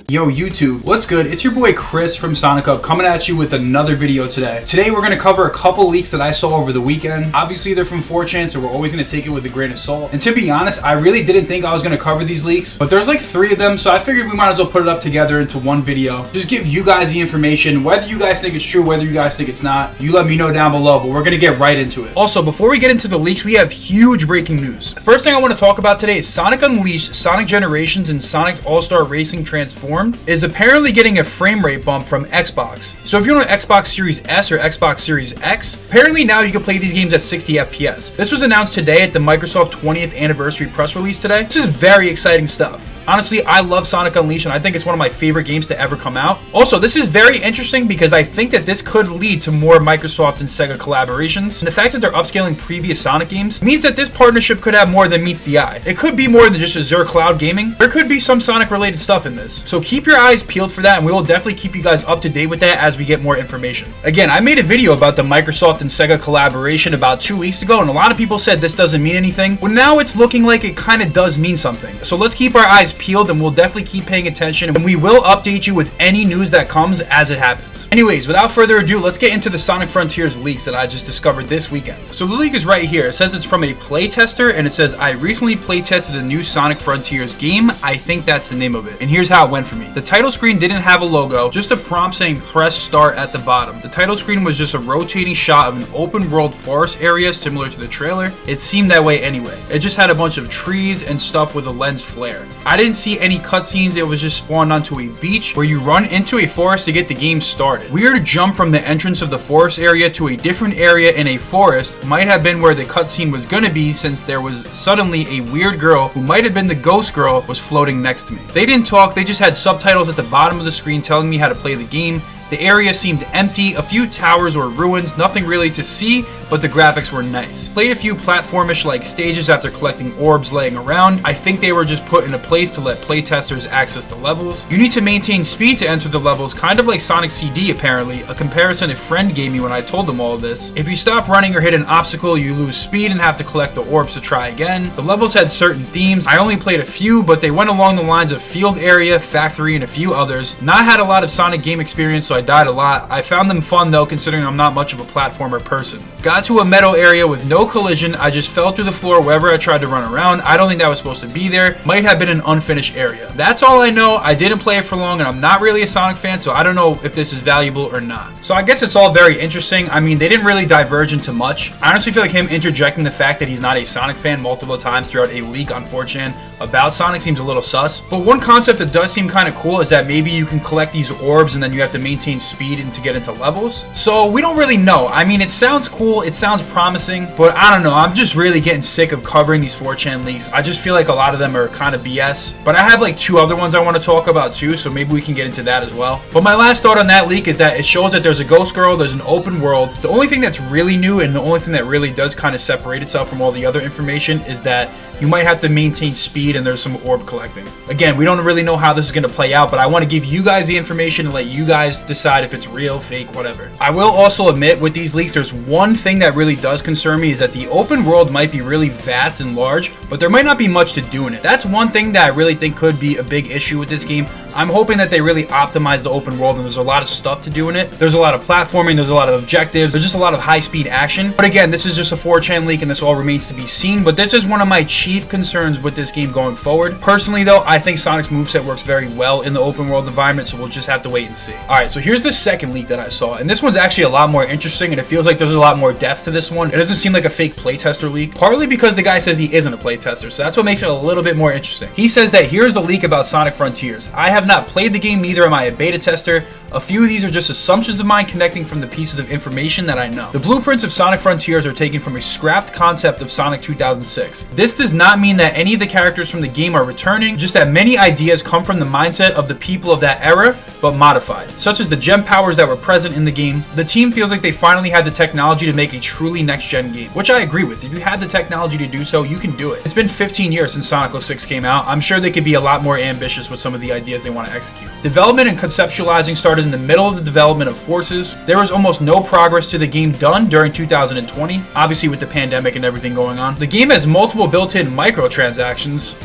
Yo YouTube, what's good? It's your boy Chris from Sonic Up coming at you with another video today. Today we're going to cover a couple leaks that I saw over the weekend. Obviously they're from 4chan, so we're always going to take it with a grain of salt. And to be honest, I really didn't think I was going to cover these leaks, but there's like 3 of them, so I figured we might as well put it up together into one video. Just give you guys the information, whether you guys think it's true, whether you guys think it's not. You let me know down below, but we're going to get right into it. Also, before we get into the leaks, we have huge breaking news. The first thing I want to talk about today is Sonic Unleashed, Sonic Generations, and Sonic All-Star Racing Transformed is apparently getting a frame rate bump from Xbox. So if you're on Xbox Series S or Xbox Series X, apparently now you can play these games at 60 FPS. This was announced today at the Microsoft 20th anniversary press release today. This is very exciting stuff. Honestly, I love Sonic Unleashed and I think it's one of my favorite games to ever come out. Also, this is very interesting because I think that this could lead to more Microsoft and Sega collaborations. And the fact that they're upscaling previous Sonic games means that this partnership could have more than meets the eye. It could be more than just Azure Cloud Gaming. There could be some Sonic related stuff in this. So keep your eyes peeled for that and we will definitely keep you guys up to date with that as we get more information. Again, I made a video about the Microsoft and Sega collaboration about 2 weeks ago and a lot of people said this doesn't mean anything. Well, now it's looking like it kind of does mean something. So let's keep our eyes peeled and we'll definitely keep paying attention and we will update you with any news that comes as it happens. Anyways, without further ado, let's get into the Sonic Frontiers leaks that I just discovered this weekend. So the leak is right here. It says it's from a playtester and it says, I recently playtested the new Sonic Frontiers game. I think that's the name of it. And here's how it went for me. The title screen didn't have a logo, just a prompt saying press start at the bottom. The title screen was just a rotating shot of an open world forest area similar to the trailer. It seemed that way anyway. It just had a bunch of trees and stuff with a lens flare. I didn't see any cutscenes. It was just spawned onto a beach where you run into a forest to get the game started. Weird jump from the entrance of the forest area to a different area in a forest might have been where the cutscene was gonna be, since there was suddenly a weird girl who might have been the ghost girl was floating next to me. They didn't talk, they just had subtitles at the bottom of the screen telling me how to play the game. The area seemed empty, a few towers or ruins, nothing really to see, but the graphics were nice. Played a few platformish like stages after collecting orbs laying around. I think they were just put into place to let playtesters access the levels. You need to maintain speed to enter the levels, kind of like Sonic CD apparently, a comparison a friend gave me when I told them all of this. If you stop running or hit an obstacle, you lose speed and have to collect the orbs to try again. The levels had certain themes. I only played a few, but they went along the lines of field area, factory, and a few others. Not had a lot of Sonic game experience, so I died a lot. I found them fun though, considering I'm not much of a platformer person. Got to a metal area with no collision. I just fell through the floor wherever I tried to run around. I don't think that was supposed to be there. Might have been an unfinished area. That's all I know. I didn't play it for long and I'm not really a Sonic fan, so I don't know if this is valuable or not. So I guess it's all very interesting. I mean, they didn't really diverge into much. I honestly feel like him interjecting the fact that he's not a Sonic fan multiple times throughout a leak on 4chan about Sonic seems a little sus. But one concept that does seem kind of cool is that maybe you can collect these orbs and then you have to maintain speed and to get into levels. So we don't really know. I mean, it sounds cool, it sounds promising, but I don't know. I'm just really getting sick of covering these 4chan leaks. I just feel like a lot of them are kind of BS. But I have like 2 other ones I want to talk about too, so maybe we can get into that as well. But my last thought on that leak is that it shows that there's a ghost girl, there's an open world. The only thing that's really new and the only thing that really does kind of separate itself from all the other information is that you might have to maintain speed and there's some orb collecting. Again, we don't really know how this is going to play out, but I want to give you guys the information and let you guys decide if it's real, fake, whatever. I will also admit with these leaks, there's one thing that really does concern me is that the open world might be really vast and large, but there might not be much to do in it. That's one thing that I really think could be a big issue with this game. I'm hoping that they really optimize the open world and there's a lot of stuff to do in it. There's a lot of platforming, there's a lot of objectives, there's just a lot of high-speed action. But again, this is just a 4chan leak and this all remains to be seen, but this is one of my chief concerns with this game going forward. Personally though, I think Sonic's moveset works very well in the open world environment, so we'll just have to wait and see. Alright, so here's the second leak that I saw, and this one's actually a lot more interesting and it feels like there's a lot more depth to this one. It doesn't seem like a fake playtester leak, partly because the guy says he isn't a playtester, so that's what makes it a little bit more interesting. He says that here's a leak about Sonic Frontiers. I have not played the game, neither am I a beta tester. A few of these are just assumptions of mine connecting from the pieces of information that I know. The blueprints of Sonic Frontiers are taken from a scrapped concept of Sonic 2006. This does not mean that any of the characters from the game are returning, just that many ideas come from the mindset of the people of that era, but modified, such as the gem powers that were present in the game. The team feels like they finally had the technology to make a truly next-gen game, which I agree with. If you had the technology to do so, you can do it. It's been 15 years since Sonic 06 came out. I'm sure they could be a lot more ambitious with some of the ideas they want to execute. Development and conceptualizing started in the middle of the development of Forces. There was almost no progress to the game done during 2020, obviously with the pandemic and everything going on. The game has multiple built-in microtransactions.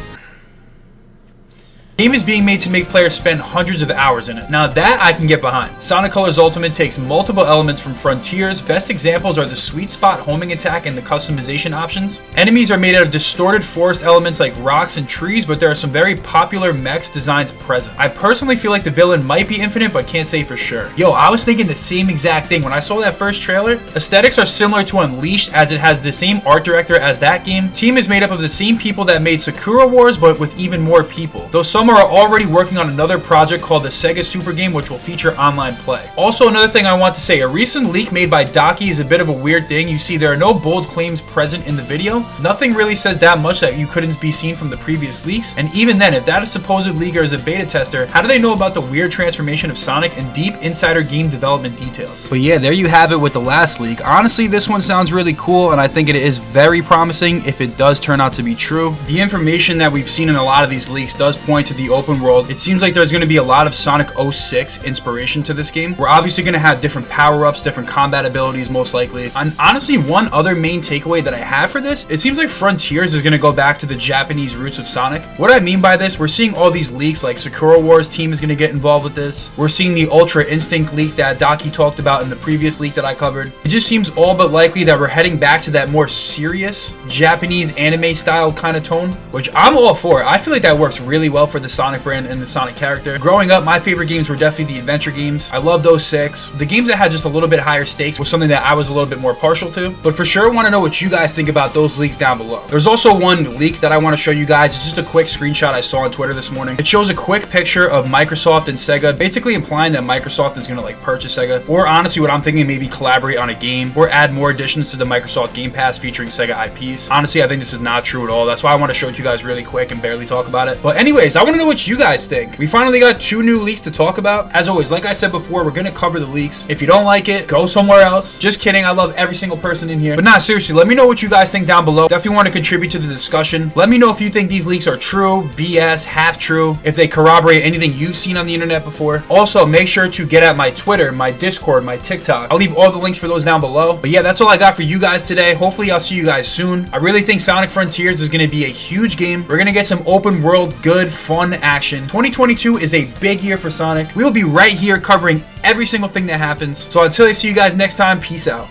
The game is being made to make players spend hundreds of hours in it. Now that I can get behind. Sonic Colors Ultimate takes multiple elements from Frontiers. Best examples are the sweet spot homing attack and the customization options. Enemies are made out of distorted forest elements like rocks and trees, but there are some very popular mechs designs present. I personally feel like the villain might be infinite, but can't say for sure. Yo, I was thinking the same exact thing when I saw that first trailer. Aesthetics are similar to Unleashed, as it has the same art director as that game. Team is made up of the same people that made Sakura Wars, but with even more people. Though some are already working on another project called the Sega Super Game, which will feature online play. Also, another thing I want to say, a recent leak made by Daki is a bit of a weird thing. You see, there are no bold claims present in the video. Nothing really says that much that you couldn't be seen from the previous leaks. And even then, if that supposed leaker is a beta tester, how do they know about the weird transformation of Sonic and deep insider game development details? But yeah, there you have it with the last leak. Honestly, this one sounds really cool, and I think it is very promising if it does turn out to be true. The information that we've seen in a lot of these leaks does point to the open world. It seems like there's going to be a lot of Sonic 06 inspiration to this game. We're obviously going to have different power-ups, different combat abilities most likely. And honestly, one other main takeaway that I have for this, it seems like Frontiers is going to go back to the Japanese roots of Sonic. What I mean by this, we're seeing all these leaks, like Sakura Wars team is going to get involved with this. We're seeing the Ultra Instinct leak that Daki talked about in the previous leak that I covered. It just seems all but likely that we're heading back to that more serious Japanese anime style kind of tone, which I'm all for. I feel like that works really well for the Sonic brand and the Sonic character. Growing up, my favorite games were definitely the adventure games. I loved 06. The games that had just a little bit higher stakes was something that I was a little bit more partial to. But for sure, I want to know what you guys think about those leaks down below. There's also one leak that I want to show you guys. It's just a quick screenshot I saw on Twitter this morning. It shows a quick picture of Microsoft and Sega, basically implying that Microsoft is going to like purchase Sega. Or honestly, what I'm thinking, maybe collaborate on a game or add more additions to the Microsoft Game Pass featuring Sega IPs. Honestly, I think this is not true at all. That's why I want to show it to you guys really quick and barely talk about it. But anyways, I want to know what you guys think. We finally got 2 new leaks to talk about. As always, like I said before, we're gonna cover the leaks. If you don't like it, go somewhere else. Just kidding, I love every single person in here. But nah, seriously, let me know what you guys think down below. Definitely want to contribute to the discussion. Let me know if you think these leaks are true, BS, half true, if they corroborate anything you've seen on the internet before. Also, make sure to get at my Twitter, my Discord, my TikTok. I'll leave all the links for those down below. But yeah, that's all I got for you guys today. Hopefully, I'll see you guys soon. I really think Sonic Frontiers is gonna be a huge game. We're gonna get some open world, good, fun action. 2022 is a big year for Sonic. We will be right here covering every single thing that happens. So until I see you guys next time, peace out.